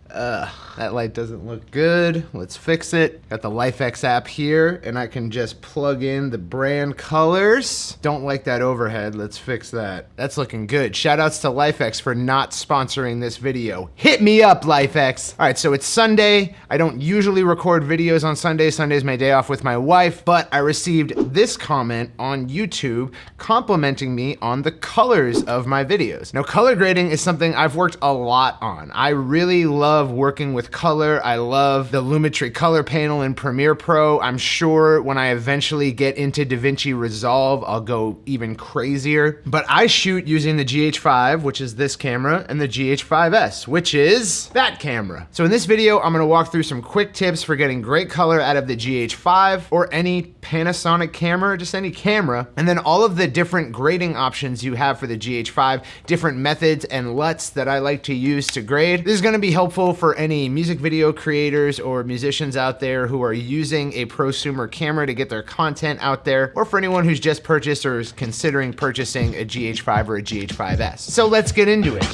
That light doesn't look good. Let's fix it. Got the LifeX app here, and I can just plug in the brand colors. Don't like that overhead. Let's fix that. That's looking good. Shout outs to LifeX for not sponsoring this video. Hit me up, LifeX. All right, so it's Sunday. I don't usually record videos on Sunday. Sunday's my day off with my wife, but I received this comment on YouTube complimenting me on the colors of my videos. Now, color grading is something I've worked a lot on. I really love working with color. I love the Lumetri color panel in Premiere Pro. I'm sure when I eventually get into DaVinci Resolve, I'll go even crazier. But I shoot using the GH5, which is this camera, and the GH5s, which is that camera. So in this video, I'm gonna walk through some quick tips for getting great color out of the GH5 or any Panasonic camera, just any camera, and then all of the different grading options you have for the GH5, different methods and LUTs that I like to use to grade. This is gonna be helpful for any music video creators or musicians out there who are using a prosumer camera to get their content out there, or for anyone who's just purchased or is considering purchasing a GH5 or a GH5s. So let's get into it.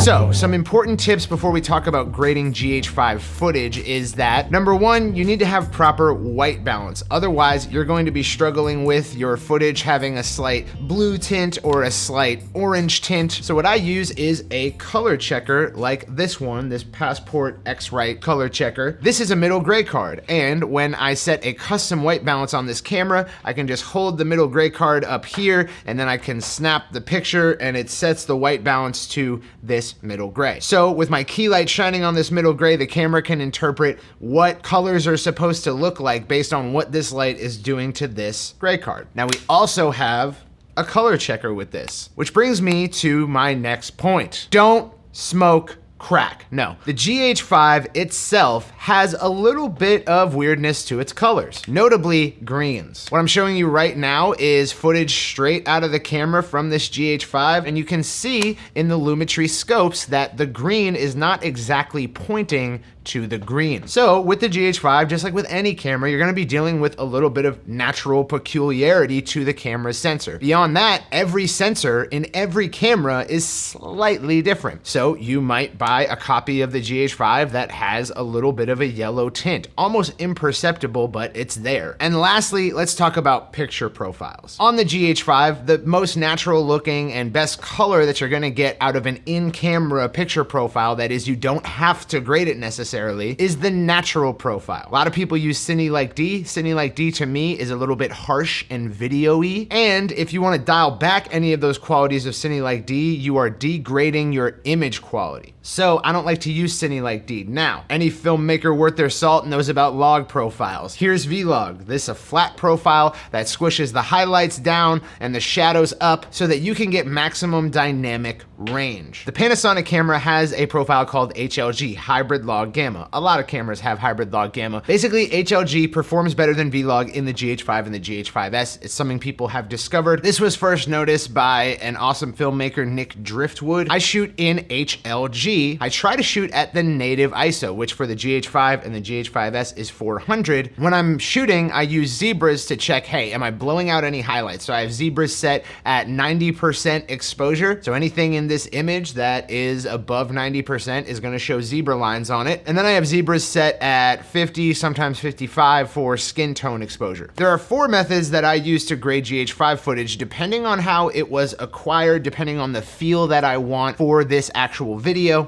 So, some important tips before we talk about grading GH5 footage is that, number one, you need to have proper white balance. Otherwise, you're going to be struggling with your footage having a slight blue tint or a slight orange tint. So what I use is a color checker like this one, this Passport X-Rite color checker. This is a middle gray card, and when I set a custom white balance on this camera, I can just hold the middle gray card up here, and then I can snap the picture, and it sets the white balance to this middle gray. So with my key light shining on this middle gray, the camera can interpret what colors are supposed to look like based on what this light is doing to this gray card. Now we also have a color checker with this, which brings me to my next point. Don't smoke crack. No, the GH5 itself has a little bit of weirdness to its colors, notably greens. What I'm showing you right now is footage straight out of the camera from this GH5, and you can see in the Lumetri scopes that the green is not exactly pointing to the green. So with the GH5, just like with any camera, you're gonna be dealing with a little bit of natural peculiarity to the camera's sensor. Beyond that, every sensor in every camera is slightly different. So you might buy a copy of the GH5 that has a little bit of a yellow tint, almost imperceptible, but it's there. And lastly, let's talk about picture profiles. On the GH5, the most natural looking and best color that you're gonna get out of an in-camera picture profile, that is, you don't have to grade it necessarily, is the natural profile. A lot of people use Cine Like D. Cine Like D to me is a little bit harsh and video-y. And if you want to dial back any of those qualities of Cine Like D, you are degrading your image quality. So I don't like to use Cine Like D. Now, any filmmaker worth their salt knows about log profiles. Here's Vlog. This is a flat profile that squishes the highlights down and the shadows up so that you can get maximum dynamic range. The Panasonic camera has a profile called HLG, Hybrid Log Gamma. A lot of cameras have Hybrid Log Gamma. Basically, HLG performs better than Vlog in the GH5 and the GH5s. It's something people have discovered. This was first noticed by an awesome filmmaker, Nick Driftwood. I shoot in HLG. I try to shoot at the native ISO, which for the GH5 and the GH5s is 400. When I'm shooting, I use zebras to check, hey, am I blowing out any highlights? So I have zebras set at 90% exposure. So anything in this image that is above 90% is gonna show zebra lines on it. And then I have zebras set at 50, sometimes 55 for skin tone exposure. There are 4 methods that I use to grade GH5 footage, depending on how it was acquired, depending on the feel that I want for this actual video.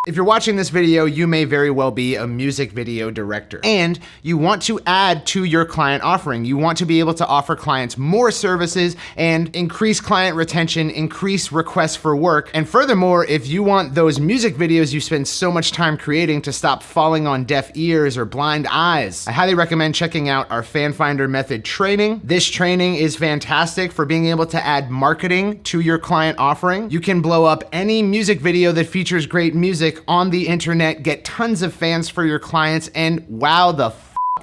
If you're watching this video, you may very well be a music video director, and you want to add to your client offering. You want to be able to offer clients more services and increase client retention, increase requests for work. And furthermore, if you want those music videos you spend so much time creating to stop falling on deaf ears or blind eyes, I highly recommend checking out our Fan Finder method training. This training is fantastic for being able to add marketing to your client offering. You can blow up any music video that features great music on the internet, get tons of fans for your clients, and wow the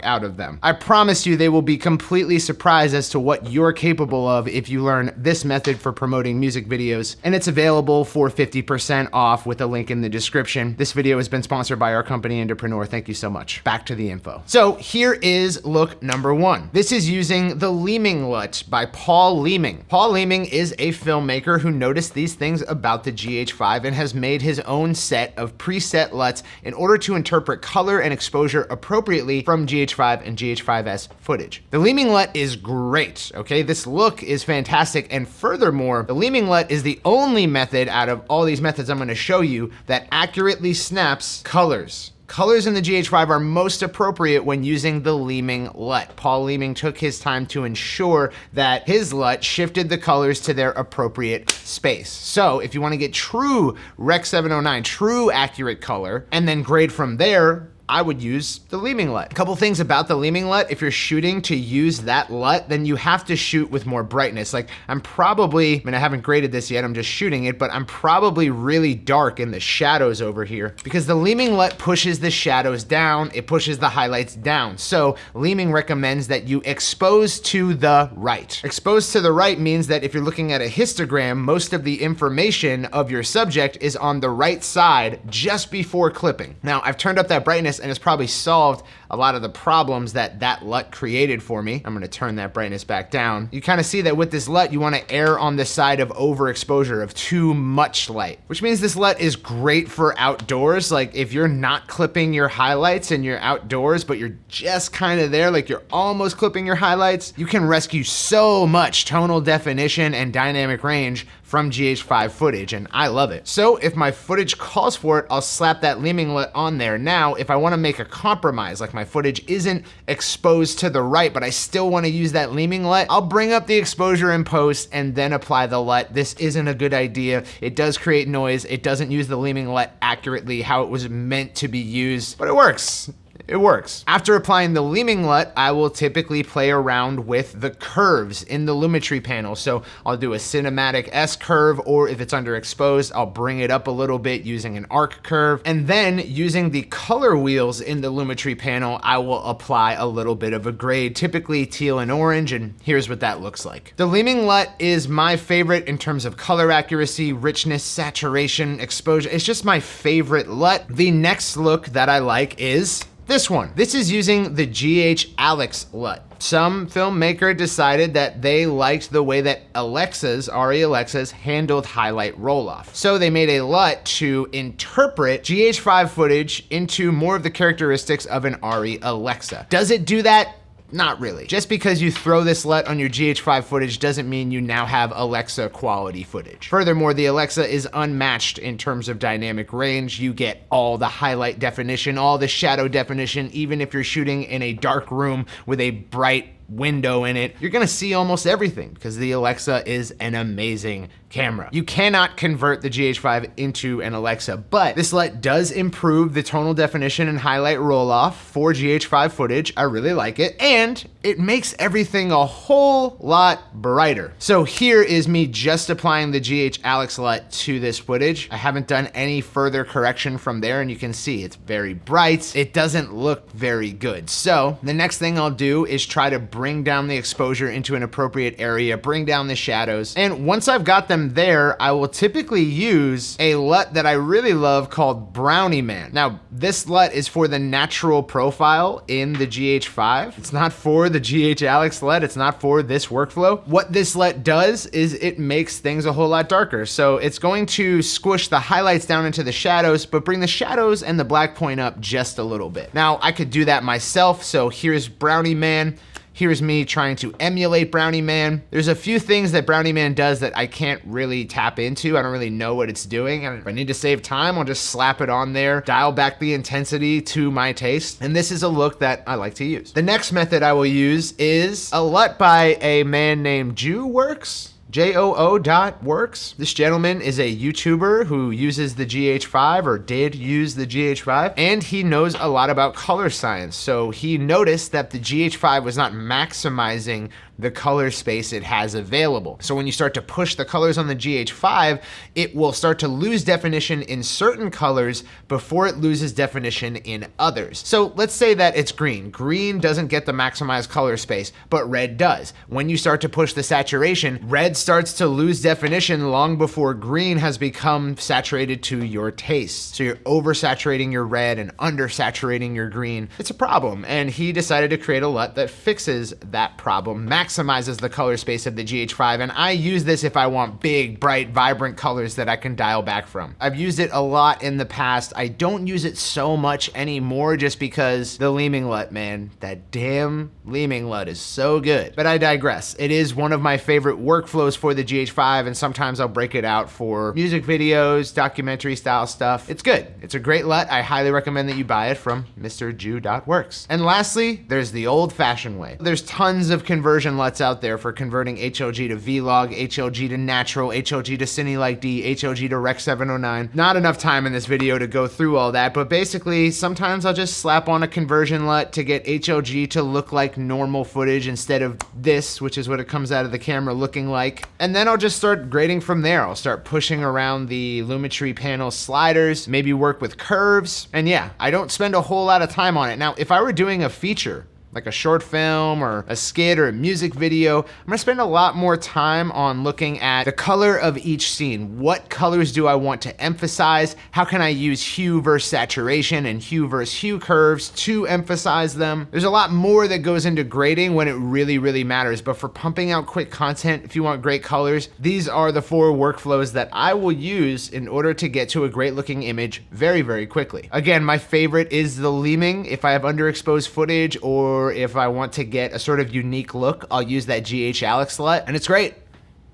out of them. I promise you they will be completely surprised as to what you're capable of if you learn this method for promoting music videos, and it's available for 50% off with a link in the description. This video has been sponsored by our company, Entrepreneur. Thank you so much. Back to the info. So here is look number one. This is using the Leeming LUT by Paul Leeming. Paul Leeming is a filmmaker who noticed these things about the GH5 and has made his own set of preset LUTs in order to interpret color and exposure appropriately from GH5 and GH5s footage. The Leeming LUT is great, okay? This look is fantastic, and furthermore, the Leeming LUT is the only method out of all these methods I'm gonna show you that accurately snaps colors. Colors in the GH5 are most appropriate when using the Leeming LUT. Paul Leeming took his time to ensure that his LUT shifted the colors to their appropriate space. So if you want to get true Rec 709, true accurate color, and then grade from there, I would use the Leeming LUT. A couple things about the Leeming LUT: if you're shooting to use that LUT, then you have to shoot with more brightness. Like I haven't graded this yet, I'm just shooting it, but I'm probably really dark in the shadows over here because the Leeming LUT pushes the shadows down, it pushes the highlights down. So Leeming recommends that you expose to the right. Expose to the right means that if you're looking at a histogram, most of the information of your subject is on the right side just before clipping. Now, I've turned up that brightness and it's probably solved a lot of the problems that LUT created for me. I'm gonna turn that brightness back down. You kind of see that with this LUT, you wanna err on the side of overexposure, of too much light, which means this LUT is great for outdoors. Like if you're not clipping your highlights and you're outdoors, but you're just kind of there, like you're almost clipping your highlights, you can rescue so much tonal definition and dynamic range from GH5 footage, and I love it. So if my footage calls for it, I'll slap that Leeming LUT on there. Now, if I wanna make a compromise, like my footage isn't exposed to the right, but I still wanna use that Leeming LUT, I'll bring up the exposure in post and then apply the LUT. This isn't a good idea. It does create noise. It doesn't use the Leeming LUT accurately how it was meant to be used, but it works. It works. After applying the Leeming LUT, I will typically play around with the curves in the Lumetri panel. So I'll do a cinematic S curve, or if it's underexposed, I'll bring it up a little bit using an arc curve. And then using the color wheels in the Lumetri panel, I will apply a little bit of a grade, typically teal and orange, and here's what that looks like. The Leeming LUT is my favorite in terms of color accuracy, richness, saturation, exposure. It's just my favorite LUT. The next look that I like is this one. This is using the GH5 LUT. Some filmmaker decided that they liked the way that Alexas, RE Alexas, handled highlight roll-off. So they made a LUT to interpret GH5 footage into more of the characteristics of an RE Alexa. Does it do that? Not really. Just because you throw this LUT on your GH5 footage doesn't mean you now have Alexa quality footage. Furthermore, the Alexa is unmatched in terms of dynamic range. You get all the highlight definition, all the shadow definition, even if you're shooting in a dark room with a bright window in it, you're gonna see almost everything because the Alexa is an amazing camera. You cannot convert the GH5 into an Alexa, but this LUT does improve the tonal definition and highlight roll-off for GH5 footage. I really like it, and it makes everything a whole lot brighter. So here is me just applying the GH5 LUT to this footage. I haven't done any further correction from there, and you can see it's very bright. It doesn't look very good. So the next thing I'll do is try to bring down the exposure into an appropriate area, bring down the shadows. And once I've got them there, I will typically use a LUT that I really love called Brownie Man. Now, this LUT is for the natural profile in the GH5. It's not for the GH5 LUT. It's not for this workflow. What this LUT does is it makes things a whole lot darker. So it's going to squish the highlights down into the shadows, but bring the shadows and the black point up just a little bit. Now, I could do that myself. So here's Brownie Man. Here's me trying to emulate Brownie Man. There's a few things that Brownie Man does that I can't really tap into. I don't really know what it's doing. And if I need to save time, I'll just slap it on there, dial back the intensity to my taste. And this is a look that I like to use. The next method I will use is a LUT by a man named JiuWorks. JOO.works. This gentleman is a YouTuber who uses the GH5 or did use the GH5, and he knows a lot about color science. So he noticed that the GH5 was not maximizing the color space it has available. So when you start to push the colors on the GH5, it will start to lose definition in certain colors before it loses definition in others. So let's say that it's green. Green doesn't get the maximized color space, but red does. When you start to push the saturation, red starts to lose definition long before green has become saturated to your taste. So you're oversaturating your red and undersaturating your green. It's a problem, and he decided to create a LUT that fixes that problem, maximizes the color space of the GH5, and I use this if I want big, bright, vibrant colors that I can dial back from. I've used it a lot in the past. I don't use it so much anymore just because the Leeming LUT, man, that damn Leeming LUT is so good. But I digress. It is one of my favorite workflows for the GH5, and sometimes I'll break it out for music videos, documentary style stuff. It's good. It's a great LUT. I highly recommend that you buy it from Mr. JiuWorks. And lastly, there's the old-fashioned way. There's tons of conversion LUTs out there for converting HLG to Vlog, HLG to natural, HLG to Cine Like D, HLG to Rec 709. Not enough time in this video to go through all that, but basically sometimes I'll just slap on a conversion LUT to get HLG to look like normal footage instead of this, which is what it comes out of the camera looking like. And then I'll just start grading from there. I'll start pushing around the Lumetri panel sliders, maybe work with curves, and yeah, I don't spend a whole lot of time on it. Now, if I were doing a feature, like a short film or a skit or a music video, I'm gonna spend a lot more time on looking at the color of each scene. What colors do I want to emphasize? How can I use hue versus saturation and hue versus hue curves to emphasize them? There's a lot more that goes into grading when it really, really matters. But for pumping out quick content, if you want great colors, these are the 4 workflows that I will use in order to get to a great looking image very, very quickly. Again, my favorite is the Leeming. If I have underexposed footage or if I want to get a sort of unique look, I'll use that GH5 LUT, and it's great.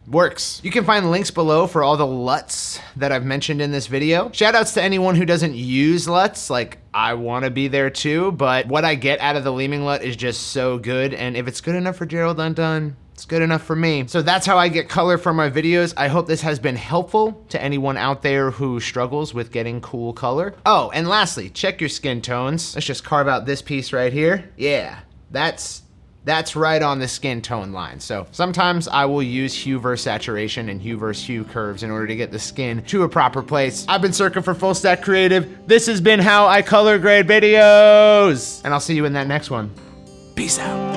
Works. You can find links below for all the LUTs that I've mentioned in this video. Shoutouts to anyone who doesn't use LUTs, like I wanna be there too, but what I get out of the Leeming LUT is just so good, and if it's good enough for Gerald Undone, it's good enough for me. So that's how I get color for my videos. I hope this has been helpful to anyone out there who struggles with getting cool color. Oh, and lastly, check your skin tones. Let's just carve out this piece right here. Yeah, that's right on the skin tone line. So sometimes I will use hue versus saturation and hue versus hue curves in order to get the skin to a proper place. I've been Circa for Full Stack Creative. This has been how I color grade videos. And I'll see you in that next one. Peace out.